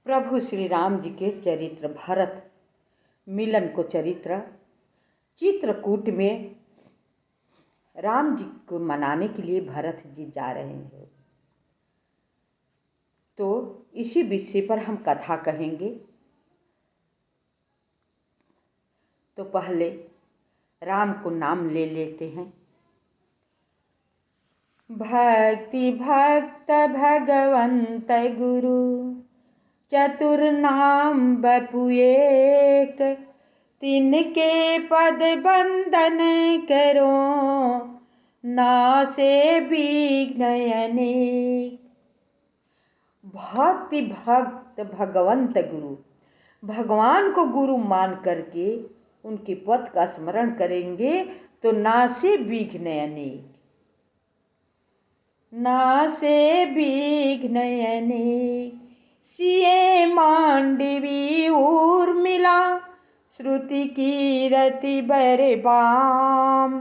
प्रभु श्री राम जी के चरित्र भरत मिलन को चरित्र चित्रकूट में राम जी को मनाने के लिए भरत जी जा रहे हैं। तो इसी विषय पर हम कथा कहेंगे। तो पहले राम को नाम ले लेते हैं। भक्ति भक्त भगवंत गुरु चतुर नाम बपु एक, तिनके पद बंदन करो नासे विघ्न अनेक। भक्ति भक्त भगवंत गुरु, भगवान को गुरु मान करके उनके पद का स्मरण करेंगे तो नासे विघ्न अनेक, नासे विघ्न अनेक। सिए मांडवी उर्मिला श्रुति कीरति बरबाम,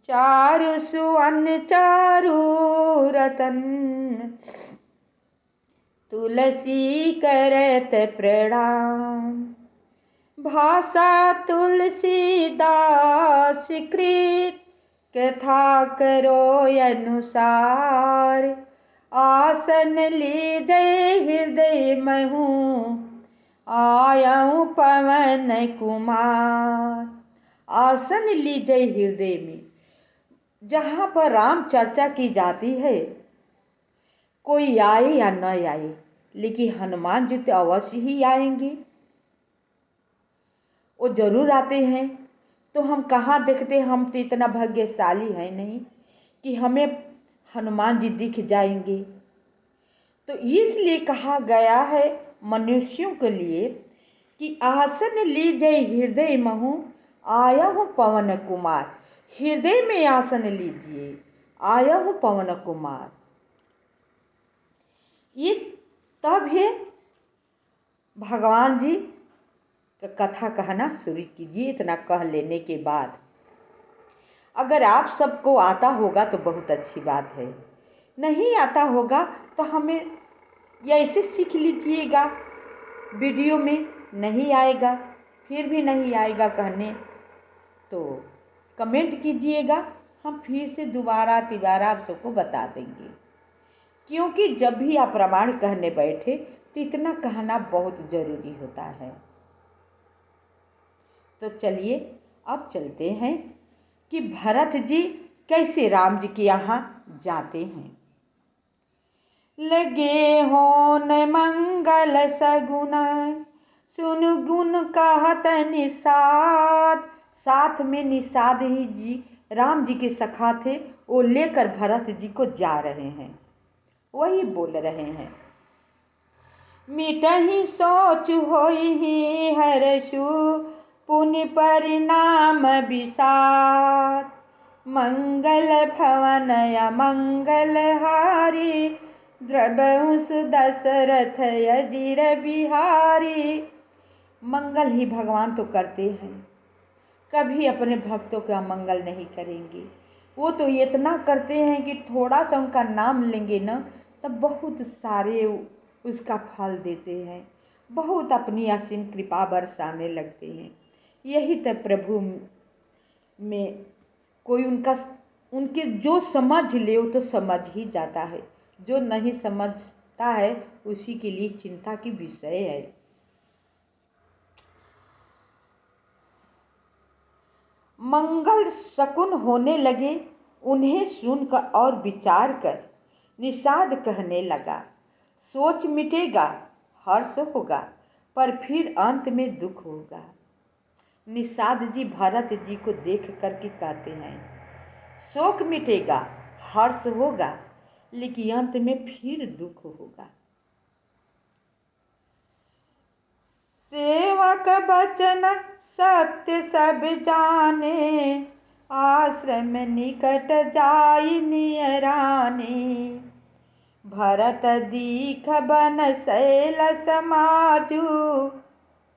चारु सुवन चारु रतन तुलसी करत प्रणाम। भाषा तुलसीदास कृत कथा करो अनुसार, आसन लीजय हृदय महु आयऊं पवन कुमार। आसन लीजय हृदय में, जहाँ पर राम चर्चा की जाती है, कोई आए या न आए, लेकिन हनुमान जी तो अवश्य ही आएंगे। वो जरूर आते हैं। तो हम कहाँ देखते, हम तो इतना भाग्यशाली हैं नहीं कि हमें हनुमान जी दिख जाएंगे। तो इसलिए कहा गया है मनुष्यों के लिए कि आसन लीजय हृदय महु आया हूँ पवन कुमार। हृदय में आसन लीजिए, आया हूँ पवन कुमार। इस तब है भगवान जी का कथा कहना शुरू कीजिए। इतना कह लेने के बाद अगर आप सबको आता होगा तो बहुत अच्छी बात है, नहीं आता होगा तो हमें ऐसे सीख लीजिएगा। वीडियो में नहीं आएगा, फिर भी नहीं आएगा कहने तो कमेंट कीजिएगा, हम फिर से दोबारा तिबारा आप सबको बता देंगे। क्योंकि जब भी आप रामायण कहने बैठे तो इतना कहना बहुत ज़रूरी होता है। तो चलिए अब चलते हैं कि भरत जी कैसे राम जी के यहाँ जाते हैं। लगे होन मंगल सगुन सुन गुण कहत निषाद। साथ में निषाद ही जी राम जी के सखा थे, वो लेकर भरत जी को जा रहे हैं। वही बोल रहे हैं, मिटहि सोच होई हर्षु पुण्य परिणाम विषाद, मंगल भवन मंगल हारी द्रवंश दशरथ अजीर बिहारी। मंगल ही भगवान तो करते हैं, कभी अपने भक्तों का मंगल नहीं करेंगे। वो तो इतना करते हैं कि थोड़ा सा उनका नाम लेंगे ना तब बहुत सारे उसका फल देते हैं, बहुत अपनी असीम कृपा बरसाने लगते हैं। यही तो प्रभु में कोई उनके जो समझ ले वो तो समझ ही जाता है, जो नहीं समझता है उसी के लिए चिंता की विषय है। मंगल शकुन होने लगे, उन्हें सुनकर और विचार कर निषाद कहने लगा, सोच मिटेगा हर्ष होगा पर फिर अंत में दुख होगा। निषाद जी भरत जी को देख करके कहते हैं, शोक मिटेगा हर्ष होगा लेकिन अंत में फिर दुख होगा। सेवक बचन सत्य सब जाने, आश्रम निकट जाई नियराने। भरत दीख बन शैल समाजु,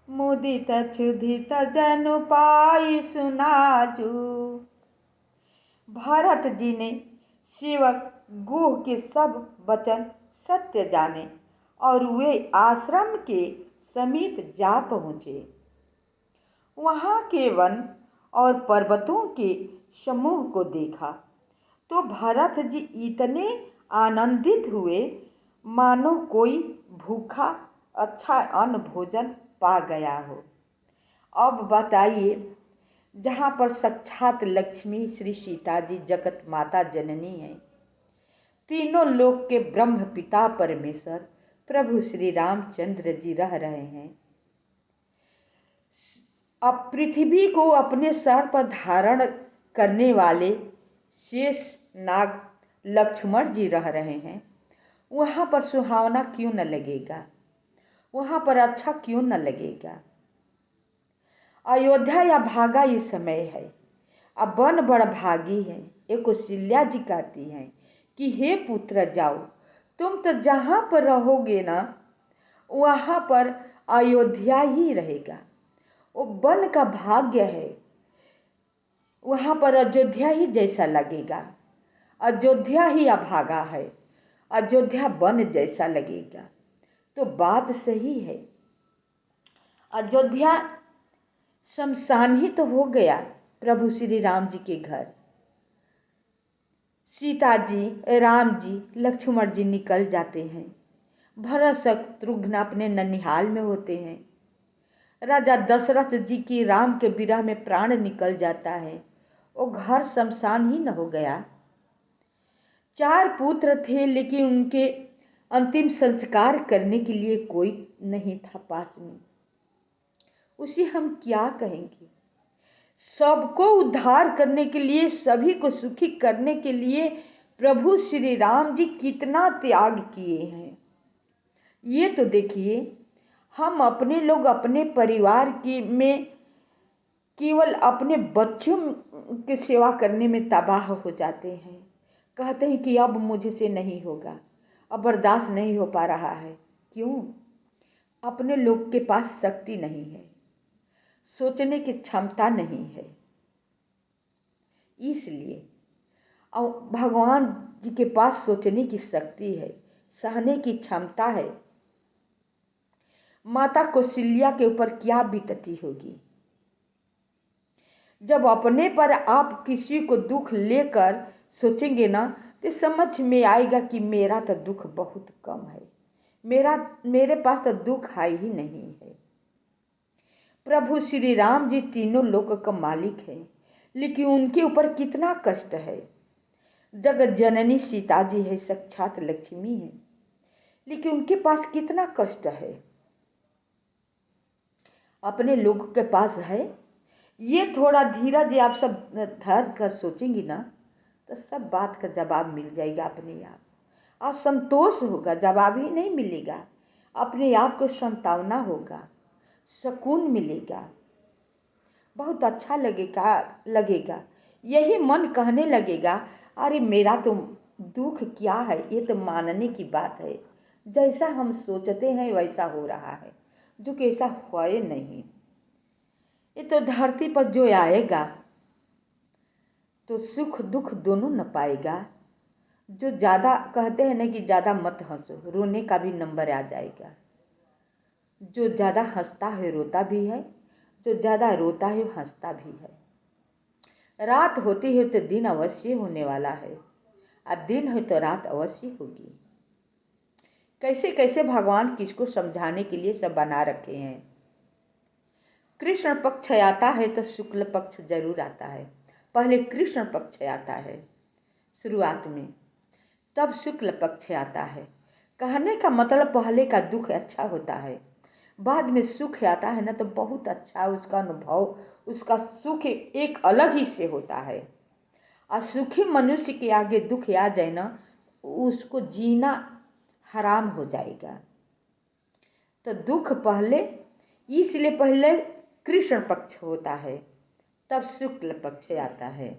मुदित क्षुधित जनु पाई सुनाजू। भरत जी ने सेवक गुह के सब वचन सत्य जाने और वे आश्रम के समीप जा पहुँचे। वहाँ के वन और पर्वतों के समूह को देखा तो भरत जी इतने आनंदित हुए मानो कोई भूखा अच्छा अन्न भोजन पा गया हो। अब बताइए, जहाँ पर साक्षात लक्ष्मी श्री सीता जी जगत माता जननी है, तीनों लोक के ब्रह्म पिता परमेश्वर प्रभु श्री रामचंद्र जी रह रहे हैं। अब पृथ्वी को अपने सर पर धारण करने वाले शेष नाग लक्ष्मण जी रह रहे हैं। वहाँ पर सुहावना क्यों न लगेगा, वहाँ पर अच्छा क्यों न लगेगा। अयोध्या या भागा ये समय है, अब वन बड़ भागी है। एक कौशल्या जी कहती हैं कि हे पुत्र जाओ, तुम तो जहाँ पर रहोगे ना वहाँ पर अयोध्या ही रहेगा। वो वन का भाग्य है, वहाँ पर अयोध्या ही जैसा लगेगा। अयोध्या ही अभागा है, अयोध्या वन जैसा लगेगा। तो बात सही है, अयोध्या शमशान ही तो हो गया प्रभु श्री राम जी के घर। सीता जी, राम जी, लक्ष्मण जी निकल जाते हैं, भरत शत्रुघ्न अपने ननिहाल में होते हैं, राजा दशरथ जी की राम के विरह में प्राण निकल जाता है, वो घर शमशान ही न हो गया। 4 पुत्र थे लेकिन उनके अंतिम संस्कार करने के लिए कोई नहीं था पास में। उसे हम क्या कहेंगे। सबको उद्धार करने के लिए, सभी को सुखी करने के लिए प्रभु श्री राम जी कितना त्याग किए हैं। ये तो देखिए, हम अपने लोग अपने परिवार की में केवल अपने बच्चों की सेवा करने में तबाह हो जाते हैं। कहते हैं कि अब मुझसे नहीं होगा, अब बर्दाश्त नहीं हो पा रहा है। क्यों? अपने लोग के पास शक्ति नहीं है, सोचने की क्षमता नहीं है। इसलिए और भगवान जी के पास सोचने की शक्ति है, सहने की क्षमता है। माता कौशल्या के ऊपर क्या बीतती होगी जब अपने पर आप किसी को दुख लेकर सोचेंगे ना, तो समझ में आएगा कि मेरा तो दुख बहुत कम है, मेरे पास तो दुख है ही नहीं है। प्रभु श्री राम जी तीनों लोक का मालिक है, लेकिन उनके ऊपर कितना कष्ट है। जगत जननी सीता जी है, साक्षात लक्ष्मी है, लेकिन उनके पास कितना कष्ट है, अपने लोगों के पास है। ये थोड़ा धीरज आप सब धर कर सोचेंगी ना, तो सब बात का जवाब मिल जाएगा अपने आप। और संतोष होगा, जवाब ही नहीं मिलेगा, अपने आप को संतावना होगा, सुकून मिलेगा, बहुत अच्छा लगेगा। यही मन कहने लगेगा, अरे मेरा तो दुख क्या है, ये तो मानने की बात है। जैसा हम सोचते हैं वैसा हो रहा है, जो कि ऐसा हुआ नहीं। ये तो धरती पर जो आएगा तो सुख दुख दोनों न पाएगा। जो ज़्यादा कहते हैं ना कि ज़्यादा मत हंसो, रोने का भी नंबर आ जाएगा। जो ज़्यादा हंसता है रोता भी है, जो ज़्यादा रोता है हंसता भी है। रात होती है तो दिन अवश्य होने वाला है, और दिन है तो रात अवश्य होगी। कैसे कैसे भगवान किसको समझाने के लिए सब बना रखे हैं। कृष्ण पक्ष आता है तो शुक्ल पक्ष जरूर आता है। पहले कृष्ण पक्ष आता है शुरुआत में, तब शुक्ल पक्ष आता है। कहने का मतलब पहले का दुख अच्छा होता है, बाद में सुख आता है ना तो बहुत अच्छा उसका अनुभव, उसका सुख एक अलग ही से होता है। और सुखी मनुष्य के आगे दुख आ जाए ना, उसको जीना हराम हो जाएगा। तो दुख पहले, इसलिए पहले कृष्ण पक्ष होता है, तब शुक्ल पक्ष आता है।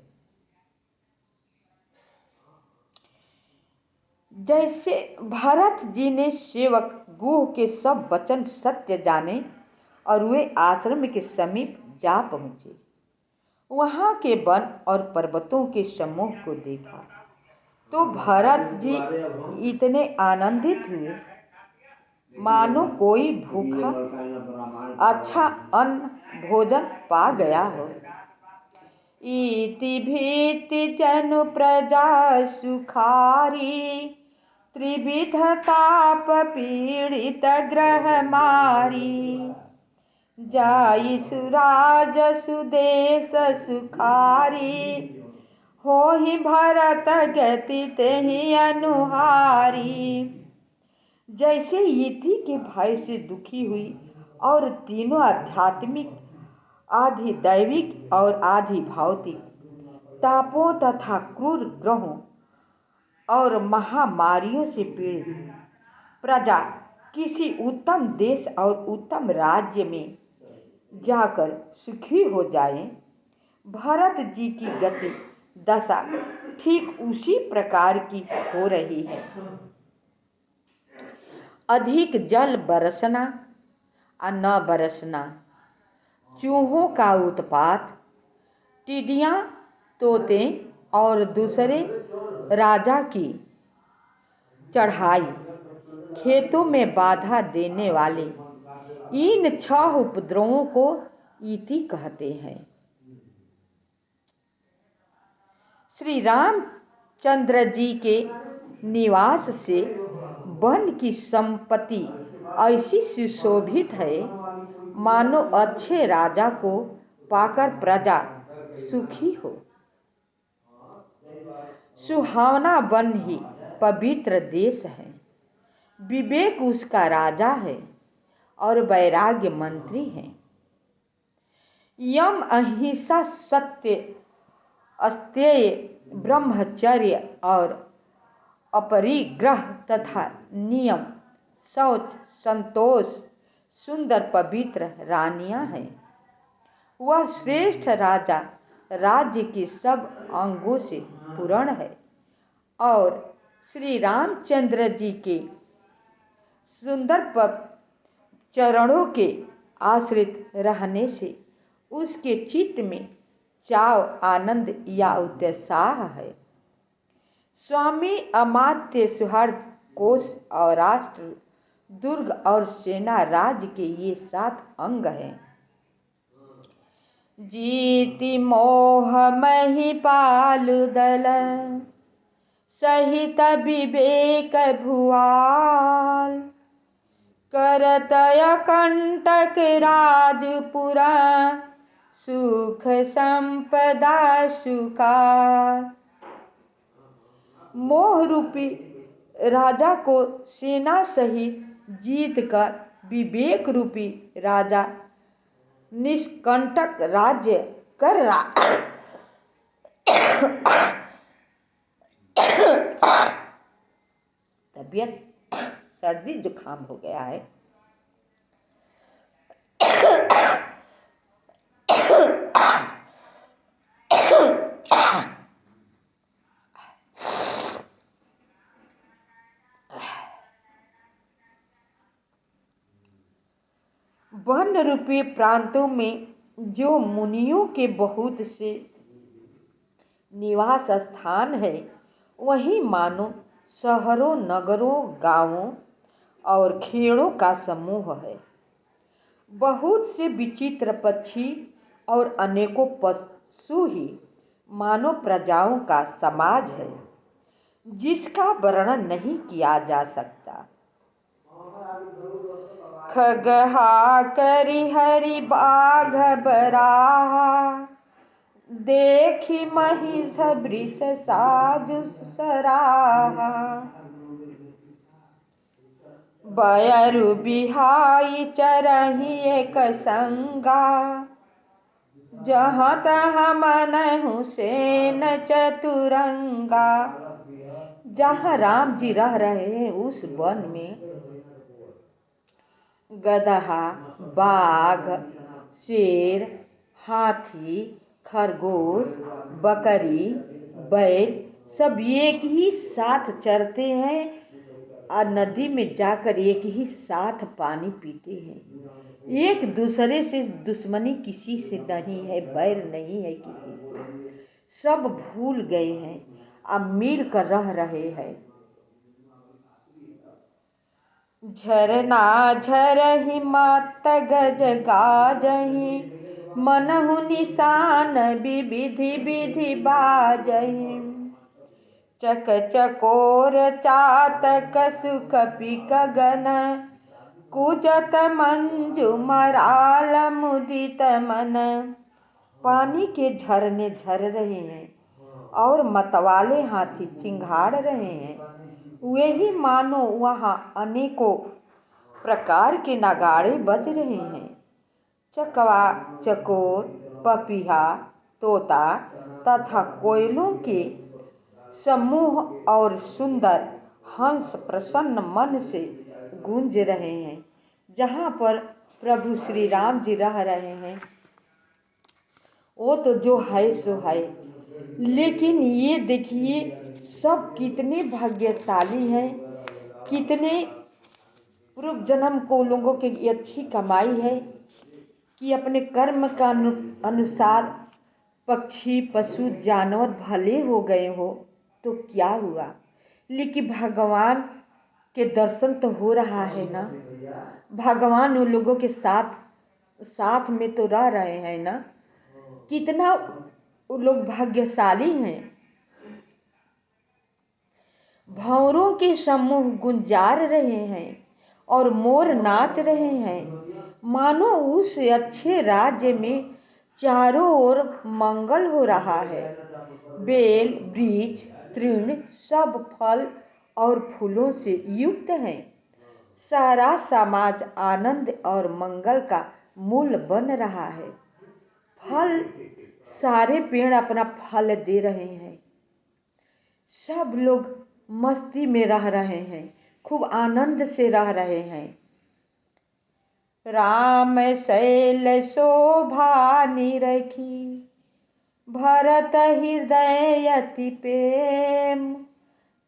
जैसे भरत जी ने सेवक गुह के सब वचन सत्य जाने और वे आश्रम के समीप जा पहुँचे। वहाँ के वन और पर्वतों के समूह को देखा तो भरत जी इतने आनंदित हुए मानो कोई भूखा अच्छा अन्न भोजन पा गया हो। इति भीति जनु प्रजा सुखारी, त्रिविध ताप पीड़ित ग्रह मारी। जाई सुराज सुदेश सुखारी, होहि भरत गति तेहि अनुहारी। जैसे इति के भय से दुखी हुई और तीनों आध्यात्मिक, आधि दैविक और आधि भौतिक तापों तथा क्रूर ग्रहों और महामारियों से पीड़ित प्रजा किसी उत्तम देश और उत्तम राज्य में जाकर सुखी हो जाए, भरत जी की गति दशा ठीक उसी प्रकार की हो रही है। अधिक जल बरसना और न बरसना, चूहों का उत्पात, टिड्डियाँ, तोते और दूसरे राजा की चढ़ाई, खेतों में बाधा देने वाले इन 6 उपद्रवों को इति कहते हैं। श्री रामचंद्र जी के निवास से वन की संपत्ति ऐसी सुशोभित है, मानो अच्छे राजा को पाकर प्रजा सुखी हो। सुहावना वन ही पवित्र देश है, विवेक उसका राजा है और वैराग्य मंत्री है। यम, अहिंसा, सत्य, अस्तेय, ब्रह्मचर्य और अपरिग्रह तथा नियम, शौच, संतोष, सुंदर पवित्र रानियां हैं। वह श्रेष्ठ राजा राज्य के सब अंगों से पूर्ण है और श्री रामचंद्र जी के सुंदर चरणों के आश्रित रहने से उसके चित्त में चाव, आनंद या उत्साह है। स्वामी, अमात्य, सुहृद, कोष और राष्ट्र, दुर्ग और सेना राज्य के ये 7 अंग हैं। जीति मोह महिपाल दल, सहित विवेक भुआल। करतय कंटक राजपुरा, सुख संपदा सुखार। मोह रूपी राजा को सेना सहित जीत कर विवेक रूपी राजा निष्कंटक राज्य कर तबीयत सर्दी जुकाम हो गया है। वन रूपी प्रांतों में जो मुनियों के बहुत से निवास स्थान है, वहीं मानो शहरों, नगरों, गांवों और खेड़ों का समूह है। बहुत से विचित्र पक्षी और अनेकों पशु ही मानव प्रजाओं का समाज है, जिसका वर्णन नहीं किया जा सकता। खगहा करि हरि बाघ बराहा, देखी महिष वृष साजु सराहा। बयरु बिहाई चरहि एक संगा, जहाँ तहाँ मनहु सेन चतुरंगा। जहाँ राम जी रह रहे हैं उस वन में गदहा, बाघ, शेर, हाथी, खरगोश, बकरी, बैल सब एक ही साथ चरते हैं और नदी में जाकर एक ही साथ पानी पीते हैं। एक दूसरे से दुश्मनी किसी से नहीं है, बैर नहीं है किसी से, सब भूल गए हैं अब मिल कर रह रहे हैं। झरना झरहि मत गज गाजहि, मनहु निशान विविधि विधि बाजहि। चक चकोर चातक सुकपि गगन, कुजत मंजु मराल मुदित मन। पानी के झरने झर रहे हैं और मतवाले हाथी चिंघाड़ रहे हैं। वे ही मानो वहाँ अनेकों प्रकार के नगाड़े बज रहे हैं। चकवा चकोर पपीहा तोता तथा कोयलों के समूह और सुंदर हंस प्रसन्न मन से गूंज रहे हैं। जहाँ पर प्रभु श्री राम जी रह रहे हैं वो तो जो है सो है, लेकिन ये देखिए सब कितने भाग्यशाली हैं, कितने पूर्व जन्म को लोगों की अच्छी कमाई है कि अपने कर्म का अनुसार पक्षी पशु जानवर भले हो गए हो तो क्या हुआ, लेकिन भगवान के दर्शन तो हो रहा है ना। भगवान उन लोगों के साथ में तो रह रहे हैं ना। कितना वो लोग भाग्यशाली हैं। भंवरों के समूह गुंजार रहे हैं और मोर नाच रहे हैं, मानो उस अच्छे राज्य में चारों ओर मंगल हो रहा है। बेल वृक्ष तृण सब फल और फूलों से युक्त हैं। सारा समाज आनंद और मंगल का मूल बन रहा है। फल सारे पेड़ अपना फल दे रहे हैं। सब लोग मस्ती में रह रहे हैं, खूब आनंद से रह रहे हैं। राम शैल शोभा निरखी, भरत हृदय अति प्रेम।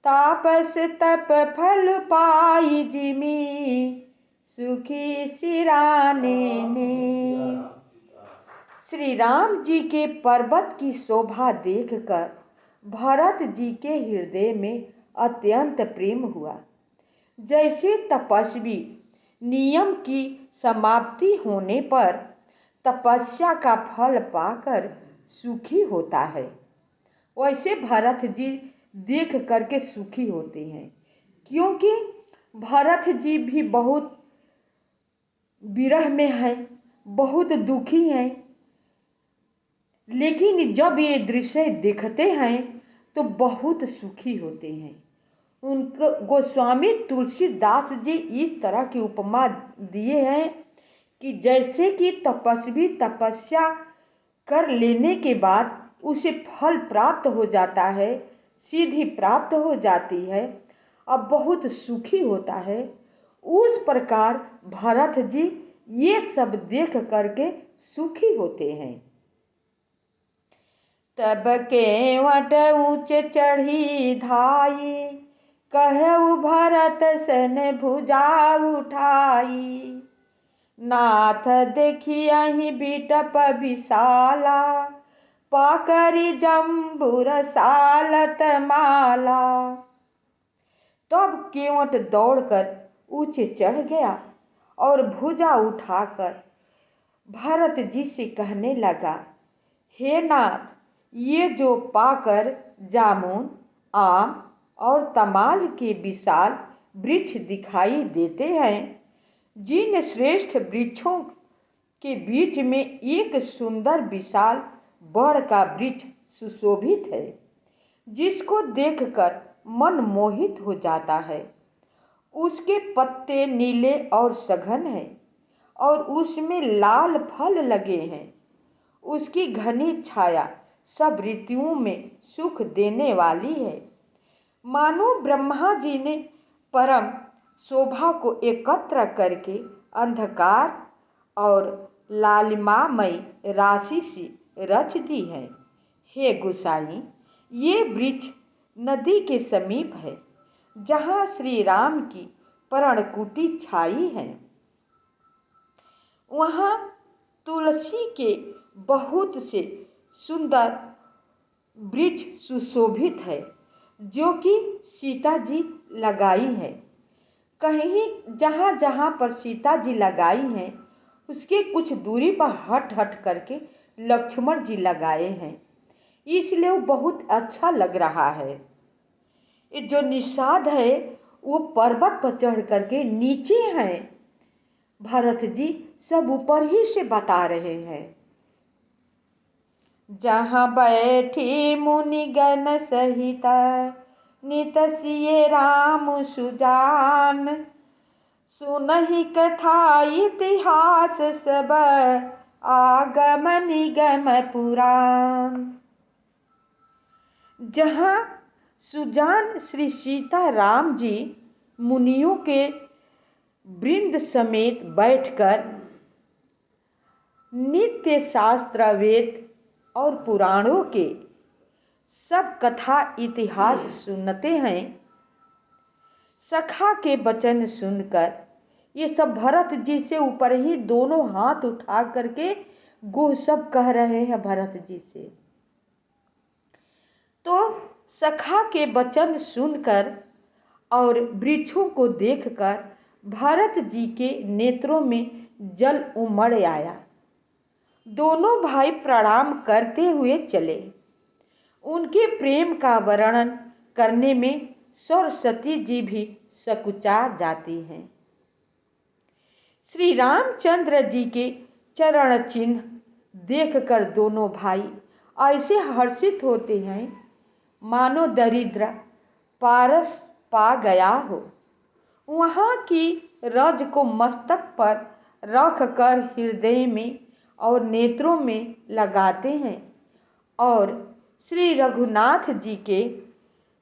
तापस तप फल पाई जिमि, सुखी सिराने ने। श्री राम जी के पर्वत की शोभा देखकर भरत जी के हृदय में अत्यंत प्रेम हुआ। जैसे तपस्वी नियम की समाप्ति होने पर तपस्या का फल पाकर सुखी होता है, वैसे भरत जी देख करके सुखी होते हैं। क्योंकि भरत जी भी बहुत विरह में हैं, बहुत दुखी हैं, लेकिन जब ये दृश्य देखते हैं तो बहुत सुखी होते हैं। उनको गोस्वामी तुलसीदास जी इस तरह की उपमा दिए हैं कि जैसे कि तपस्वी तपस्या कर लेने के बाद उसे फल प्राप्त हो जाता है, सिद्धि प्राप्त हो जाती है, अब बहुत सुखी होता है, उस प्रकार भरत जी ये सब देख करके सुखी होते हैं। तब केवट ऊंच चढ़ी धाई, कहु भरत सन भुजा उठाई। नाथ देखियहि बिटप विशाला, पाकरि जम्बुर सालत माला। तब केवट दौड़कर ऊंचे चढ़ गया और भुजा उठाकर भरत जी से कहने लगा, हे नाथ, ये जो पाकर जामुन आम और तमाल के विशाल वृक्ष दिखाई देते हैं, जिन श्रेष्ठ वृक्षों के बीच में एक सुंदर विशाल बड़ का वृक्ष सुशोभित है, जिसको देखकर मन मोहित हो जाता है। उसके पत्ते नीले और सघन हैं और उसमें लाल फल लगे हैं। उसकी घनी छाया सब ऋतुओं में सुख देने वाली है। मानो ब्रह्मा जी ने परम शोभा को एकत्र करके अंधकार और लालिमामयी राशि से रच दी है। हे गोसाई, ये वृक्ष नदी के समीप है, जहाँ श्री राम की पर्णकुटी छाई है। वहाँ तुलसी के बहुत से सुंदर वृक्ष सुशोभित है, जो कि सीता जी लगाई है। कहीं जहाँ जहाँ पर सीता जी लगाई हैं उसके कुछ दूरी पर हट हट करके लक्ष्मण जी लगाए हैं, इसलिए वो बहुत अच्छा लग रहा है। ये जो निषाद है वो पर्वत पर चढ़ करके नीचे हैं, भरत जी सब ऊपर ही से बता रहे हैं। जहाँ बैठी मुनिगण सहित नित सिय राम सुजान, सुनहि कथा इतिहास सब आगम निगम पुराण। जहाँ सुजान श्री सीता राम जी मुनियों के वृंद समेत बैठकर नित्य शास्त्र वेद और पुराणों के सब कथा इतिहास सुनते हैं, सखा के वचन सुनकर ये सब भरत जी से ऊपर ही दोनों हाथ उठा करके वो सब कह रहे हैं भरत जी से। तो सखा के वचन सुनकर और वृक्षों को देखकर भरत जी के नेत्रों में जल उमड़ आया। दोनों भाई प्रणाम करते हुए चले। उनके प्रेम का वर्णन करने में सरस्वती जी भी सकुचा जाती हैं। श्री रामचंद्र जी के चरण चिन्ह देखकर दोनों भाई ऐसे हर्षित होते हैं मानो दरिद्र पारस पा गया हो। वहाँ की रज को मस्तक पर रख कर हृदय में और नेत्रों में लगाते हैं और श्री रघुनाथ जी के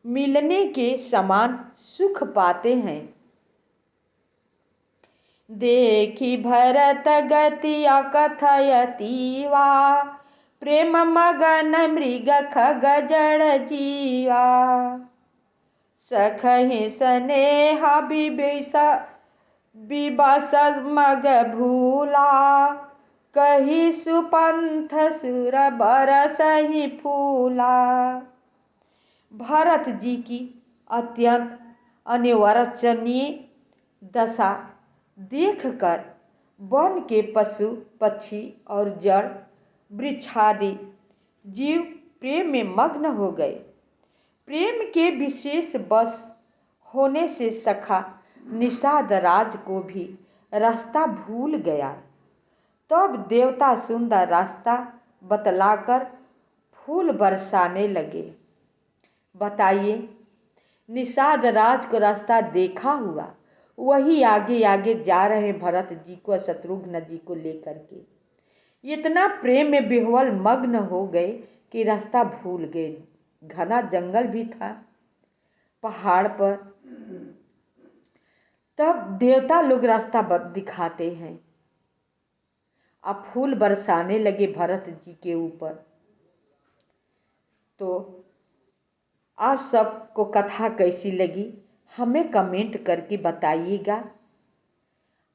मिलने के समान सुख पाते हैं। देखी भरत गति अकथयति वा, प्रेम मगन मृग खग जड़ जीवा। सखहि स्नेह विबस मग भूला, कही सुपंथ सुर बरसहि फूला। भरत जी की अत्यंत अनिवार्यनीय दशा देखकर वन के पशु पक्षी और जड़ वृक्षादि जीव प्रेम में मग्न हो गए। प्रेम के विशेष बस होने से सखा निषाद राज को भी रास्ता भूल गया। तब देवता सुंदर रास्ता बतलाकर फूल बरसाने लगे। बताइए, निषाद राज को रास्ता देखा हुआ वही आगे आगे जा रहे भरत जी को शत्रुघ्न जी को लेकर के। इतना प्रेम में विह्वल मग्न हो गए कि रास्ता भूल गए। घना जंगल भी था पहाड़ पर। तब देवता लोग रास्ता दिखाते हैं। अब फूल बरसाने लगे भरत जी के ऊपर। तो आप सबको कथा कैसी लगी हमें कमेंट करके बताइएगा।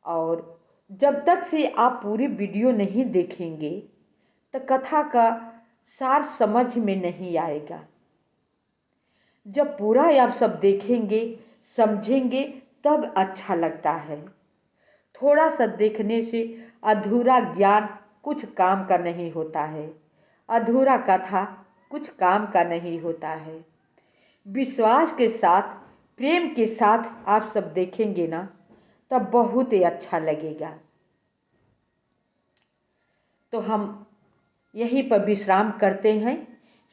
और जब तक से आप पूरी वीडियो नहीं देखेंगे तो कथा का सार समझ में नहीं आएगा। जब पूरा आप सब देखेंगे समझेंगे तब अच्छा लगता है। थोड़ा सा देखने से अधूरा ज्ञान कुछ काम का नहीं होता है, अधूरा कथा कुछ काम का नहीं होता है। विश्वास के साथ प्रेम के साथ आप सब देखेंगे ना तब बहुत ही अच्छा लगेगा। तो हम यहीं पर विश्राम करते हैं।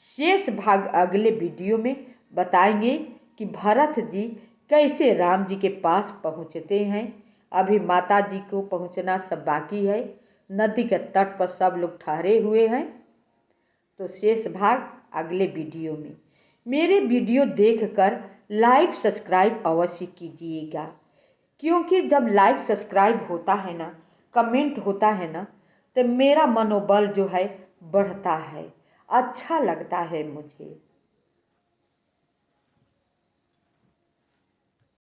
शेष भाग अगले वीडियो में बताएंगे कि भरत जी कैसे राम जी के पास पहुंचते हैं। अभी माता जी को पहुंचना सब बाकी है। नदी के तट पर सब लोग ठहरे हुए हैं। तो शेष भाग अगले वीडियो में। मेरे वीडियो देखकर लाइक सब्सक्राइब अवश्य कीजिएगा, क्योंकि जब लाइक सब्सक्राइब होता है ना, कमेंट होता है ना, तो मेरा मनोबल जो है बढ़ता है, अच्छा लगता है मुझे।